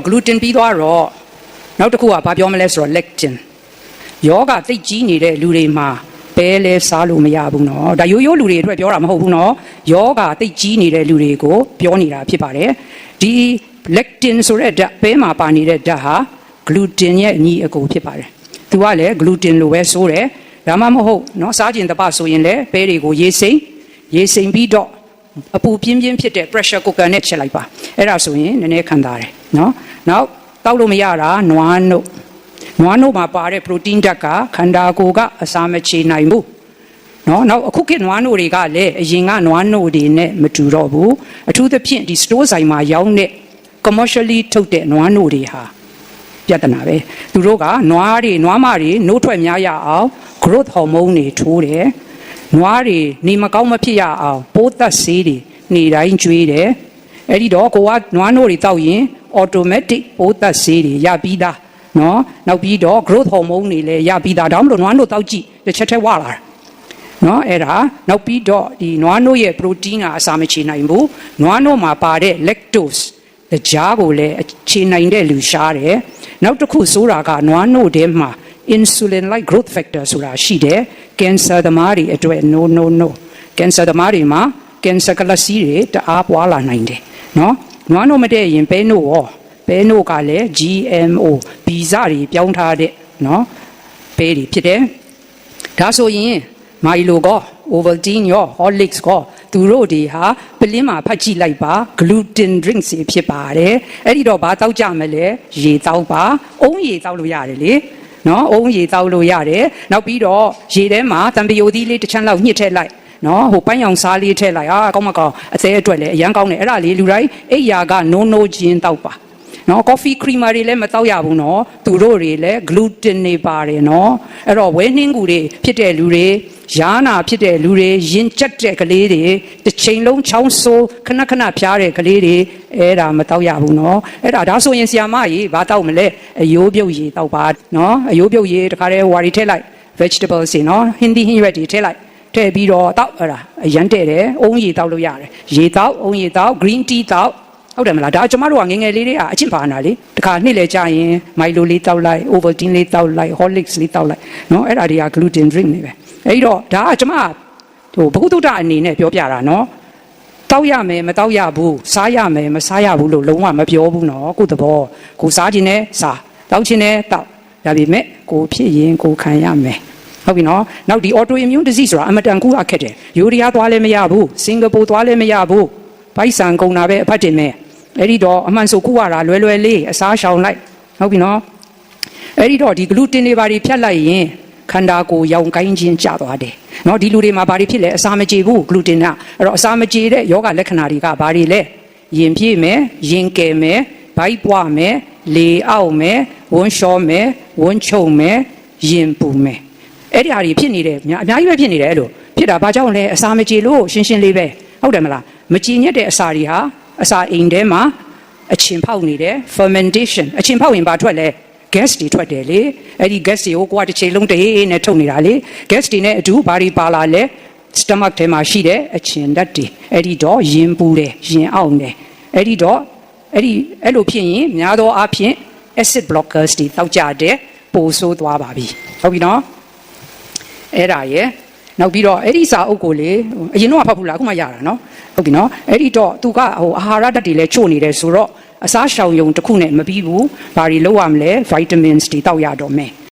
gluten ပြီးသွားတော့နောက်တစ်ခုကဘာပြောမလဲဆိုတော့ lectin ယောဂသိကြီးနေတဲ့လူတွေမှာပဲလဲစားလို့မရဘူးเนาะဒါရိုးရိုးလူတွေအတွက်ပြောတာမဟုတ်ဘူးเนาะယောဂသိကြီးနေတဲ့လူတွေကိုပြောနေတာဖြစ်ပါတယ်ဒီ lectin ဆိုတဲ့ဓာတ်ပဲမှာပါနေတဲ့ဓာတ်ဟာ gluten ရဲ့အညီအကိုဖြစ်ပါတယ်သူကလည်း gluten လိုပဲဆိုတယ်ဒါမှမဟုတ်เนาะစားကျင်တပဆိုရင်လည်းပဲတွေကိုရေစိမ့်ပြီးတော့အပူပြင်းပြင်းဖြစ်တဲ့ pressure cooker နဲ့ချက်လိုက်ပါအဲ့ဒါဆိုရင်နည်းနည်းခံစားတယ်เนาะနောက်တောက်လို့မရတာနွားနို့မှာပါတဲ့ protein ဓာတ်ကခန္ဓာကိုယ်ကအစာမချေနိုင်ဘူးเนาะနောက်အခုခေတ်နွားနို့တွေကလည်းအရင်ကနွားနို့တွေနဲ့မတူတော့ဘူးအထူးသဖြင့်ဒီ store ဆိုင်မှာရောင်းတဲ့ commercially ထုတ်တဲ့နွားနို့တွေဟာပြဿနာပဲသူတို့ကနွားမတွေနို့ထွက်များရအောင် growth hormone တွေထိုးတယ်နွားတွေနေမကောင်းမဖြစ်ရအောင်ပိုးသက်ဆေးတွေနေတိုင်းကျွေးတယ်အဲ့ဒီတော့ကိုကနွားနို့တွေတောက်ရင် automatic ပိုးသက်ဆေးတွေရပြီးသားနော်နောက်ပြီးတော့ growth hormone တွေလည်းရပြီးသားဒါမှမဟုတ်နွားနို့တောက်ကြည့်တစ်ချက်ထဲဝလာတာနော်အဲ့ဒါနောက်ပြီးတော့ဒီနွားနို့ရဲ့ protein ကအစာမချေနိုင်ဘူးနွားနို့မှာပါတဲ့ lactose တကြားကိုလည်းချေနိုင်တဲ့လူရှားတယ်နောက်တစ်ခုဆိုတာကနွားနို့ထဲမှာ insulin like growth factor ဆိုတာရှိတယ်ကင်ဆာသမားတွေအတွက် no ကင်ဆာသမားတွေမှာကင်ဆာကလစီတွေတအားပွားလာနိုင်တယ်နော်နွားနို့မတည့်ရင်ပဲနို့ကလည်း GMO ဗီဇတွေပြောင်းထားတဲ့နော်ပဲတွေဖြစ်တယ်ဒါဆိုရင်မိုင်လိုကော Ovaltine ရော Horlicks ကောသူတို့တွေဟာပလင်းမှာဖတ်ကြည့်လိုက်ပါ gluten drinks ဖြစ်ပါတယ်အဲ့ဒီတော့ဘာတောက်ကြမလဲရေတောက်ပါအုံးရေတောက်လို့ရတယ်လေနော်အုံးရေတောက်လို့ရတယ်နောက်ပြီးတော့ရေထဲမှာတံပယိုသီးလေးတစ်ချမ်းလောက်ညှစ်ထည့်လိုက်နော်ဟိုပန်းရောင်စားလေးထည့်လိုက်ကောင်းမကောင်းအသေးအတွက်လည်းအရန်ကောင်းတယ်အဲ့ဒါလေးလူတိုင်းအိယာကနိုးချင်းတောက်ပါနော် coffee creamer တွေလည်းမတောက်ရဘူးနော်သူတို့တွေလည်း gluten တွေပါတယ်နော်အဲ့တော့ဝဲနှင်းကူတွေဖြစ်တဲ့လူတွေယားနာဖြစ်တဲ့လူတွေရင်ကျက်တဲ့ကလေးတွေတစ်ချိန်လုံးချောင်းဆိုးခဏဖျားတဲ့ကလေးတွေအဲ့ဒါမတောက်ရဘူးနော်အဲ့ဒါဆိုရင်ဆရာမကြီးဘာတောက်မလဲအယိုးပြုတ်ရေတောက်ပါနော်အယိုးပြုတ်ရေတခါတည်းဝါရီထည့်လိုက် vegetables တွေနော်ဟင်းသီးဟင်းရွက်တွေထည့်လိုက်ထည့်ပြီးတော့တောက်အဲ့ဒါအရန်တဲ့တယ်အုံးရေတောက်လို့ရတယ်ရေတောက်အုံးရေတောက် green tea တောက်ဟုတ်တယ်မလားဒါကျမတို့ကငယ်လေးတွေကအချင်းပါနာလေတခါနှစ်လေကြာရင်မိုင်လိုလေးတောက်လိုက် Ovaltine လေးတောက်လိုက် Horlicks လေးတောက်လိုက်နော်အဲ့ဒါတွေက gluten drink တွေပဲအဲ့တော့ဒါကကျမဟိုဘုဟုတုတ္တအနေနဲ့ပြောပြတာနော်တောက်ရမယ်မတောက်ရဘူးစားရမယ်မစားရဘူးလို့လုံးဝမပြောဘူးနော်ကိုယ့်သဘောကိုစားခြင်းနဲ့စားတောက်ခြင်းနဲ့တောက်ဒါပေမဲ့ကိုဖြစ်ရင်ကိုခံရမယ်ဟုတ်ပြီနော်နောက်ဒီ autoimmune disease ဆိုတာအမတန်ကူအခက်တယ်ယူရီးယားသွားလည်းမရဘူးစင်ကာပူသွားလည်းမရဘူးဗိုက်ဆန်ကုန်တာပဲအဖတ်တင်မယ်အဲ့ဒီတော့အမှန်ဆိုကူရတာလွယ်လေးအစားရှောင်လိုက်ဟုတ်ပြီနော်အဲ့ဒီတော့ဒီ gluten တွေဘာတွေဖြတ်လိုက်ရင်ခန္ဓာကိုယ်ရောင်ကိုင်းခြင်းကျသွားတယ်နော်ဒီလူတွေမှာဘာတွေဖြစ်လဲအစာမကြေဘူး gluten ကအဲ့တော့အစာမကြေတဲ့ယောဂလက္ခဏာတွေကဘာတွေလဲရင်ပြည့်မယ်ရင်ကယ်မယ်ဗိုက်ပွားမယ်လေအောက်မယ်ဝန်းလျှောမယ်ဝန်းချုံမယ်ရင်ပူမယ်အဲ့ဒီဟာတွေဖြစ်နေတယ်အများကြီးပဲဖြစ်နေတယ်အဲ့လိုဖြစ်တာဘာကြောင့်လဲအစာမကြေလို့ရှင်းလေးပဲဟုတ်တယ်မလားမကြေညက်တဲ့အစာတွေဟာအစာအိမ်ထဲမှာအချင်ဖောက်နေတယ် fermentation အချင်ဖောက်ရင်ဘာထွက်လဲ gas တွေထွက်တယ်လေအဲ့ဒီ gas တွေကိုတစ်ချိန်လုံးတဟေးနဲ့ထုတ်နေတာလေ gas တွေနဲ့အတူဘာတွေပါလာလဲ stomach ထဲမှာရှိတဲ့အချင်ဓာတ်တွေအဲ့ဒီတော့ရင်ပူတယ်ရင်အောင့်တယ်အဲ့ဒီတော့အဲ့လိုဖြစ်ရင်များသောအားဖြင့် acid blockers တွေတောက်ကြတဲ့ပိုဆိုးသွားပါပြီဟုတ်ပြီနော်အဲ့ဒါရဲ့နောက်ပြီးတော့အဲ့ဒီစာအုပ်ကိုလေအရင်တော့ဖတ်ဘူးလားအခုမှရတာနော်ဟုတ်ပြီနော်အဲ့ဒီတော့သူကဟိုအာဟာရဓာတ်တွေလည်းချို့နေတယ်ဆိုတော့အစားရှောင်ယုံတစ်ခုနဲ့မပြီးဘူးဘာတွေလုပ်ရမလဲ vitamins တွေတောက်ရတော့မယ်